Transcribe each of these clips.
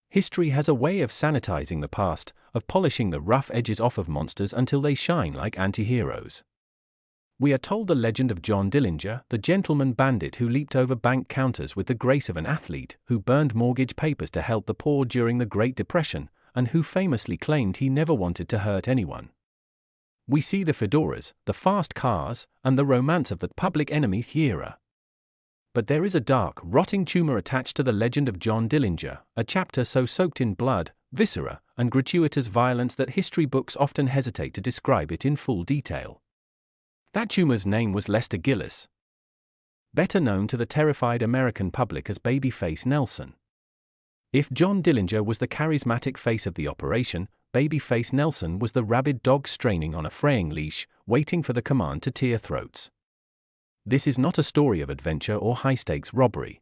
History has a way of sanitizing the past, of polishing the rough edges off of monsters until they shine like anti-heroes. We are told the legend of John Dillinger, the gentleman bandit who leaped over bank counters with the grace of an athlete, who burned mortgage papers to help the poor during the Great Depression, and who famously claimed he never wanted to hurt anyone. We see the fedoras, the fast cars, and the romance of the Public Enemy era. But there is a dark, rotting tumor attached to the legend of John Dillinger, a chapter so soaked in blood, viscera, and gratuitous violence that history books often hesitate to describe it in full detail. That tumor's name was Lester Gillis, better known to the terrified American public as Babyface Nelson. If John Dillinger was the charismatic face of the operation, Babyface Nelson was the rabid dog straining on a fraying leash, waiting for the command to tear throats. This is not a story of adventure or high-stakes robbery.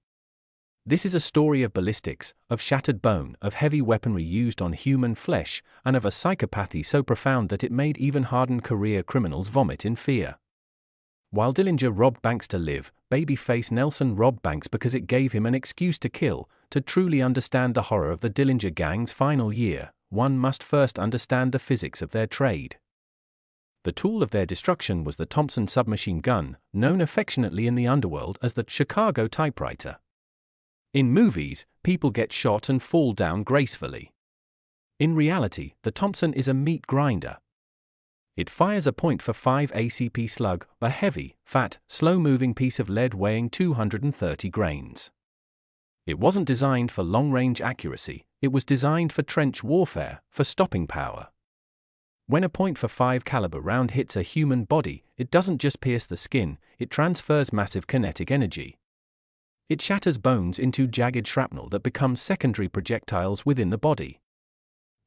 This is a story of ballistics, of shattered bone, of heavy weaponry used on human flesh, and of a psychopathy so profound that it made even hardened career criminals vomit in fear. While Dillinger robbed banks to live, Babyface Nelson robbed banks because it gave him an excuse to kill. To truly understand the horror of the Dillinger gang's final year, one must first understand the physics of their trade. The tool of their destruction was the Thompson submachine gun, known affectionately in the underworld as the Chicago typewriter. In movies, people get shot and fall down gracefully. In reality, the Thompson is a meat grinder. It fires a .45 ACP slug, a heavy, fat, slow-moving piece of lead weighing 230 grains. It wasn't designed for long-range accuracy, it was designed for trench warfare, for stopping power. When a .45 caliber round hits a human body, it doesn't just pierce the skin, it transfers massive kinetic energy. It shatters bones into jagged shrapnel that becomes secondary projectiles within the body.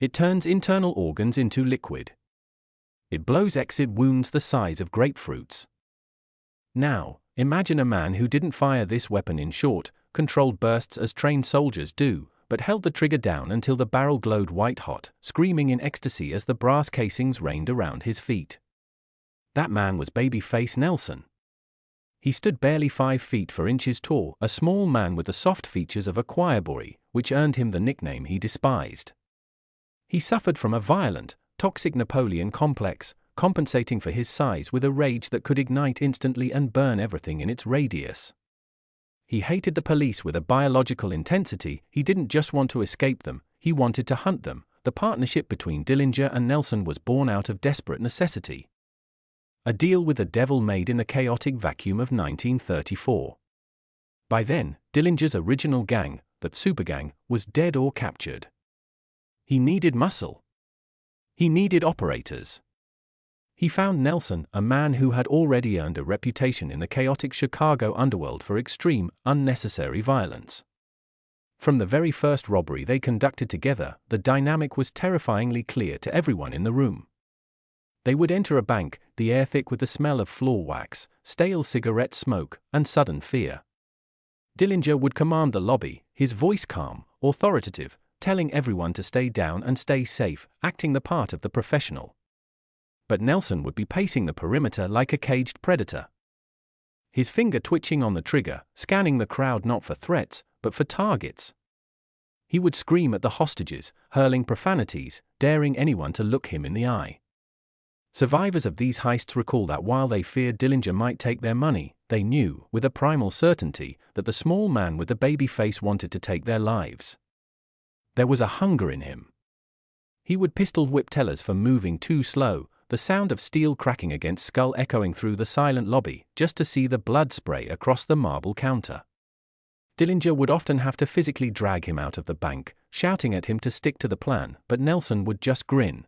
It turns internal organs into liquid. It blows exit wounds the size of grapefruits. Now, imagine a man who didn't fire this weapon in short, controlled bursts as trained soldiers do, but held the trigger down until the barrel glowed white-hot, screaming in ecstasy as the brass casings rained around his feet. That man was Babyface Nelson. He stood barely 5 feet 4 inches tall, a small man with the soft features of a choir boy, which earned him the nickname he despised. He suffered from a violent, toxic Napoleon complex, compensating for his size with a rage that could ignite instantly and burn everything in its radius. He hated the police with a biological intensity. He didn't just want to escape them, he wanted to hunt them. The partnership between Dillinger and Nelson was born out of desperate necessity. A deal with the devil made in the chaotic vacuum of 1934. By then, Dillinger's original gang, the Supergang, was dead or captured. He needed muscle. He needed operators. He found Nelson, a man who had already earned a reputation in the chaotic Chicago underworld for extreme, unnecessary violence. From the very first robbery they conducted together, the dynamic was terrifyingly clear to everyone in the room. They would enter a bank, the air thick with the smell of floor wax, stale cigarette smoke, and sudden fear. Dillinger would command the lobby, his voice calm, authoritative, telling everyone to stay down and stay safe, acting the part of the professional. But Nelson would be pacing the perimeter like a caged predator. His finger twitching on the trigger, scanning the crowd not for threats, but for targets. He would scream at the hostages, hurling profanities, daring anyone to look him in the eye. Survivors of these heists recall that while they feared Dillinger might take their money, they knew, with a primal certainty, that the small man with the baby face wanted to take their lives. There was a hunger in him. He would pistol whip tellers for moving too slow, the sound of steel cracking against skull echoing through the silent lobby, just to see the blood spray across the marble counter. Dillinger would often have to physically drag him out of the bank, shouting at him to stick to the plan, but Nelson would just grin.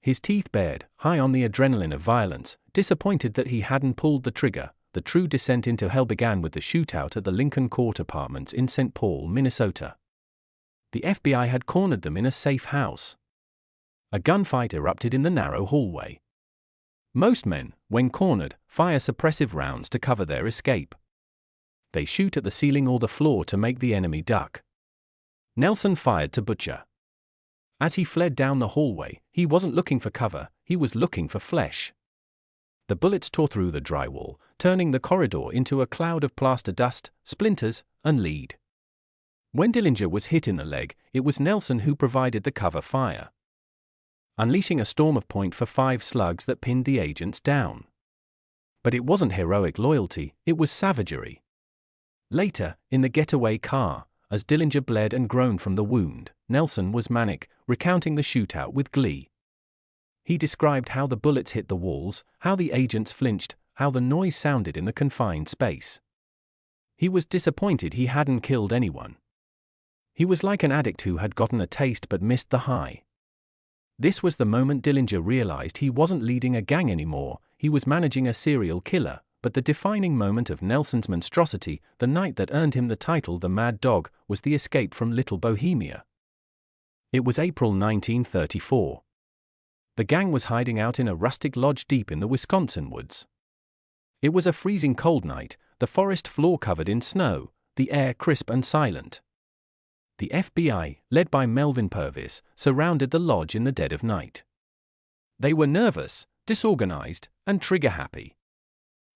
His teeth bared, high on the adrenaline of violence, disappointed that he hadn't pulled the trigger. The true descent into hell began with the shootout at the Lincoln Court Apartments in St. Paul, Minnesota. The FBI had cornered them in a safe house. A gunfight erupted in the narrow hallway. Most men, when cornered, fire suppressive rounds to cover their escape. They shoot at the ceiling or the floor to make the enemy duck. Nelson fired to butcher. As he fled down the hallway, he wasn't looking for cover, he was looking for flesh. The bullets tore through the drywall, turning the corridor into a cloud of plaster dust, splinters, and lead. When Dillinger was hit in the leg, it was Nelson who provided the cover fire, unleashing a storm of .45 slugs that pinned the agents down. But it wasn't heroic loyalty, it was savagery. Later, in the getaway car, as Dillinger bled and groaned from the wound, Nelson was manic, recounting the shootout with glee. He described how the bullets hit the walls, how the agents flinched, how the noise sounded in the confined space. He was disappointed he hadn't killed anyone. He was like an addict who had gotten a taste but missed the high. This was the moment Dillinger realized he wasn't leading a gang anymore, he was managing a serial killer, but the defining moment of Nelson's monstrosity, the night that earned him the title the Mad Dog, was the escape from Little Bohemia. It was April 1934. The gang was hiding out in a rustic lodge deep in the Wisconsin woods. It was a freezing cold night, the forest floor covered in snow, the air crisp and silent. The FBI, led by Melvin Purvis, surrounded the lodge in the dead of night. They were nervous, disorganized, and trigger-happy.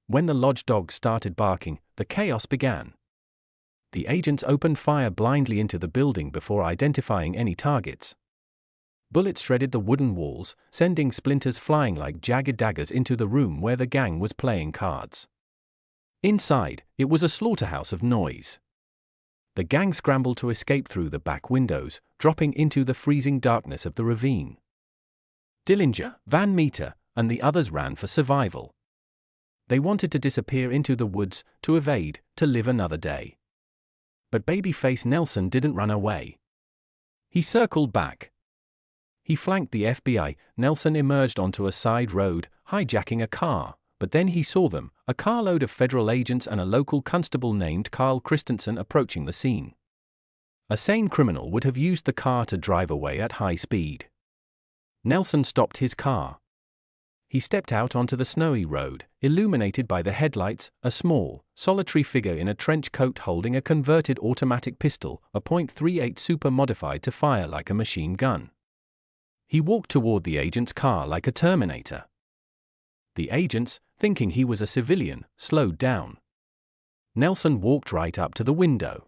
When the lodge dog started barking, the chaos began. The agents opened fire blindly into the building before identifying any targets. Bullets shredded the wooden walls, sending splinters flying like jagged daggers into the room where the gang was playing cards. Inside, it was a slaughterhouse of noise. The gang scrambled to escape through the back windows, dropping into the freezing darkness of the ravine. Dillinger, Van Meter, and the others ran for survival. They wanted to disappear into the woods, to evade, to live another day. But babyface Nelson didn't run away. He circled back. He flanked the FBI. Nelson emerged onto a side road, hijacking a car, but then he saw them, a carload of federal agents and a local constable named Carl Christensen approaching the scene. A sane criminal would have used the car to drive away at high speed. Nelson stopped his car. He stepped out onto the snowy road, illuminated by the headlights, a small, solitary figure in a trench coat holding a converted automatic pistol, a .38 super modified to fire like a machine gun. He walked toward the agent's car like a Terminator. The agents, thinking he was a civilian, slowed down. Nelson walked right up to the window.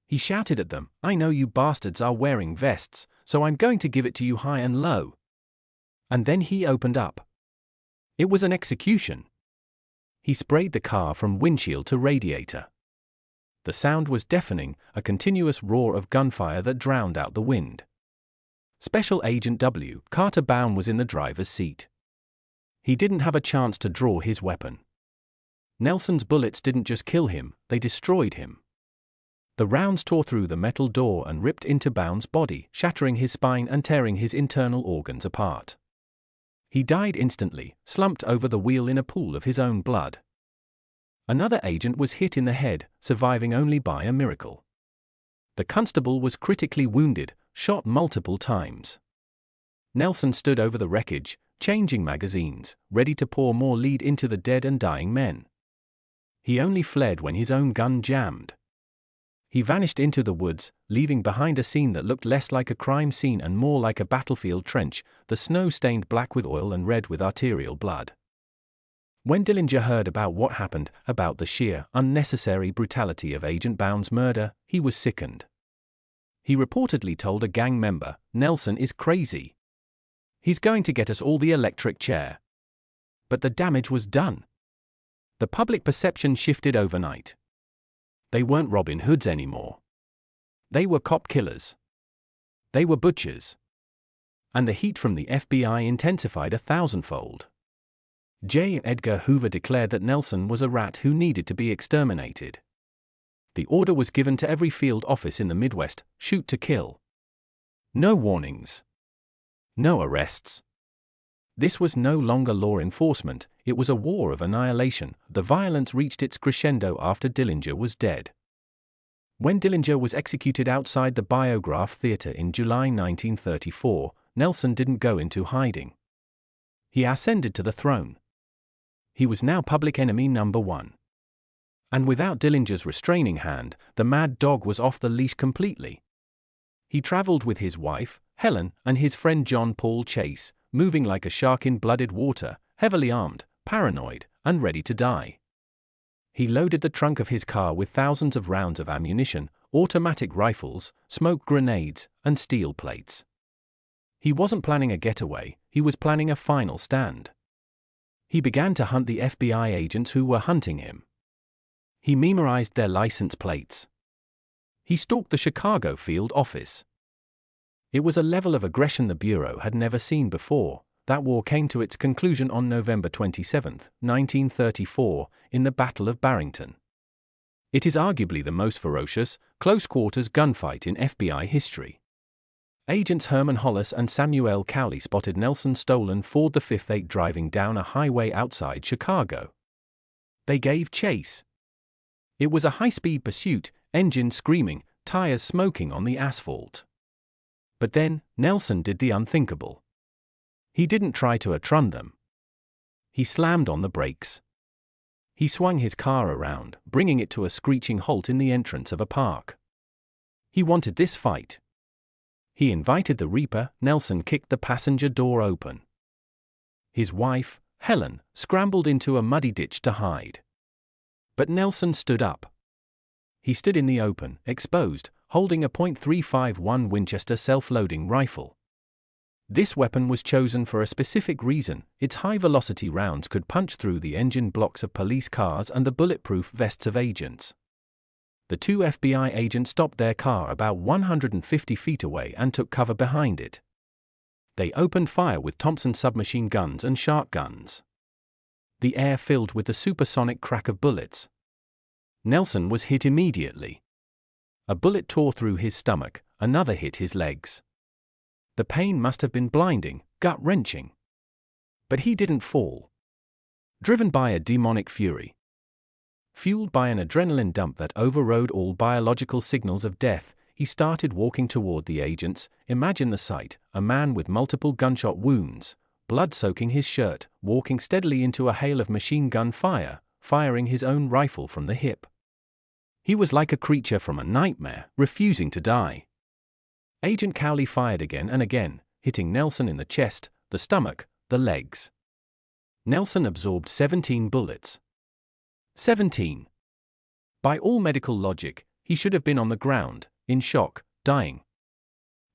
He shouted at them, "I know you bastards are wearing vests, so I'm going to give it to you high and low." And then he opened up. It was an execution. He sprayed the car from windshield to radiator. The sound was deafening, a continuous roar of gunfire that drowned out the wind. Special Agent W. Carter Baum was in the driver's seat. He didn't have a chance to draw his weapon. Nelson's bullets didn't just kill him, they destroyed him. The rounds tore through the metal door and ripped into Baum's body, shattering his spine and tearing his internal organs apart. He died instantly, slumped over the wheel in a pool of his own blood. Another agent was hit in the head, surviving only by a miracle. The constable was critically wounded, shot multiple times. Nelson stood over the wreckage, changing magazines, ready to pour more lead into the dead and dying men. He only fled when his own gun jammed. He vanished into the woods, leaving behind a scene that looked less like a crime scene and more like a battlefield trench, the snow stained black with oil and red with arterial blood. When Dillinger heard about what happened, about the sheer, unnecessary brutality of Agent Baum's murder, he was sickened. He reportedly told a gang member, "Nelson is crazy. He's going to get us all the electric chair." But the damage was done. The public perception shifted overnight. They weren't Robin Hoods anymore. They were cop killers. They were butchers. And the heat from the FBI intensified 1,000-fold. J. Edgar Hoover declared that Nelson was a rat who needed to be exterminated. The order was given to every field office in the Midwest, shoot to kill. No warnings. No arrests. This was no longer law enforcement, it was a war of annihilation. The violence reached its crescendo after Dillinger was dead. When Dillinger was executed outside the Biograph Theater in July 1934, Nelson didn't go into hiding. He ascended to the throne. He was now public enemy number one. And without Dillinger's restraining hand, the Mad Dog was off the leash completely. He traveled with his wife, Helen, and his friend John Paul Chase, moving like a shark in blooded water, heavily armed, paranoid, and ready to die. He loaded the trunk of his car with thousands of rounds of ammunition, automatic rifles, smoke grenades, and steel plates. He wasn't planning a getaway, he was planning a final stand. He began to hunt the FBI agents who were hunting him. He memorized their license plates. He stalked the Chicago field office. It was a level of aggression the Bureau had never seen before. That war came to its conclusion on November 27, 1934, in the Battle of Barrington. It is arguably the most ferocious, close-quarters gunfight in FBI history. Agents Herman Hollis and Samuel Cowley spotted Nelson stolen Ford the Fifth 8 driving down a highway outside Chicago. They gave chase. It was a high-speed pursuit, engine screaming, tires smoking on the asphalt. But then, Nelson did the unthinkable. He didn't try to outrun them. He slammed on the brakes. He swung his car around, bringing it to a screeching halt in the entrance of a park. He wanted this fight. He invited the Reaper. Nelson kicked the passenger door open. His wife, Helen, scrambled into a muddy ditch to hide. But Nelson stood up. He stood in the open, exposed, holding a .351 Winchester self-loading rifle. This weapon was chosen for a specific reason. Its high-velocity rounds could punch through the engine blocks of police cars and the bulletproof vests of agents. The two FBI agents stopped their car about 150 feet away and took cover behind it. They opened fire with Thompson submachine guns and shark guns. The air filled with the supersonic crack of bullets. Nelson was hit immediately. A bullet tore through his stomach, another hit his legs. The pain must have been blinding, gut-wrenching. But he didn't fall. Driven by a demonic fury, fueled by an adrenaline dump that overrode all biological signals of death, he started walking toward the agents. Imagine the sight: a man with multiple gunshot wounds, blood soaking his shirt, walking steadily into a hail of machine gun fire, firing his own rifle from the hip. He was like a creature from a nightmare, refusing to die. Agent Cowley fired again and again, hitting Nelson in the chest, the stomach, the legs. Nelson absorbed 17 bullets. 17. By all medical logic, he should have been on the ground, in shock, dying.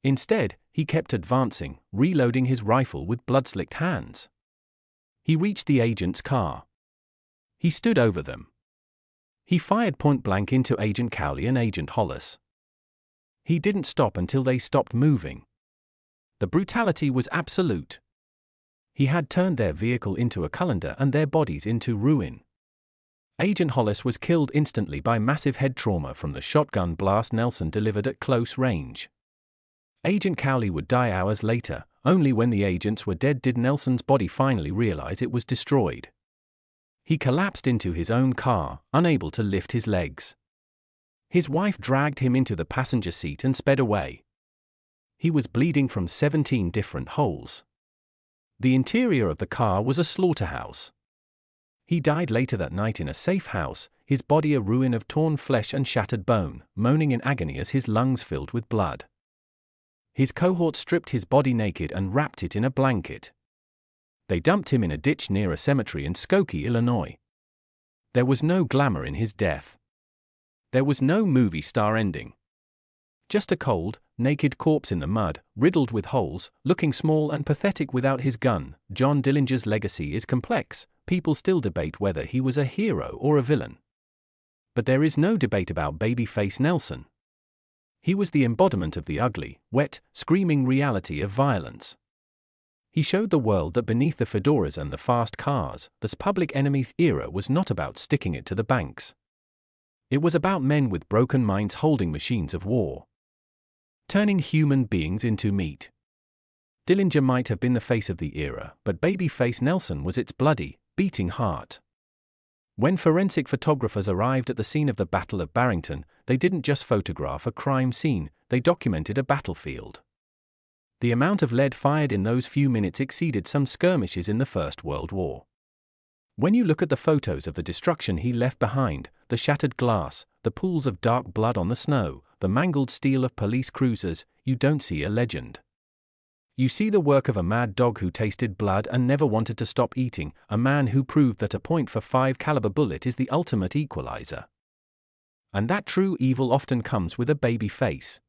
Instead, he kept advancing, reloading his rifle with blood-slicked hands. He reached the agent's car. He stood over them. He fired point-blank into Agent Cowley and Agent Hollis. He didn't stop until they stopped moving. The brutality was absolute. He had turned their vehicle into a colander and their bodies into ruin. Agent Hollis was killed instantly by massive head trauma from the shotgun blast Nelson delivered at close range. Agent Cowley would die hours later. Only when the agents were dead did Nelson's body finally realize it was destroyed. He collapsed into his own car, unable to lift his legs. His wife dragged him into the passenger seat and sped away. He was bleeding from 17 different holes. The interior of the car was a slaughterhouse. He died later that night in a safe house, his body a ruin of torn flesh and shattered bone, moaning in agony as his lungs filled with blood. His cohort stripped his body naked and wrapped it in a blanket. They dumped him in a ditch near a cemetery in Skokie, Illinois. There was no glamour in his death. There was no movie star ending. Just a cold, naked corpse in the mud, riddled with holes, looking small and pathetic without his gun. John Dillinger's legacy is complex. People still debate whether he was a hero or a villain. But there is no debate about Babyface Nelson. He was the embodiment of the ugly, wet, screaming reality of violence. He showed the world that beneath the fedoras and the fast cars, this Public Enemy era was not about sticking it to the banks. It was about men with broken minds holding machines of war, turning human beings into meat. Dillinger might have been the face of the era, but Babyface Nelson was its bloody, beating heart. When forensic photographers arrived at the scene of the Battle of Barrington, they didn't just photograph a crime scene, they documented a battlefield. The amount of lead fired in those few minutes exceeded some skirmishes in the First World War. When you look at the photos of the destruction he left behind, the shattered glass, the pools of dark blood on the snow, the mangled steel of police cruisers, you don't see a legend. You see the work of a mad dog who tasted blood and never wanted to stop eating, a man who proved that a .45 caliber bullet is the ultimate equalizer. And that true evil often comes with a baby face.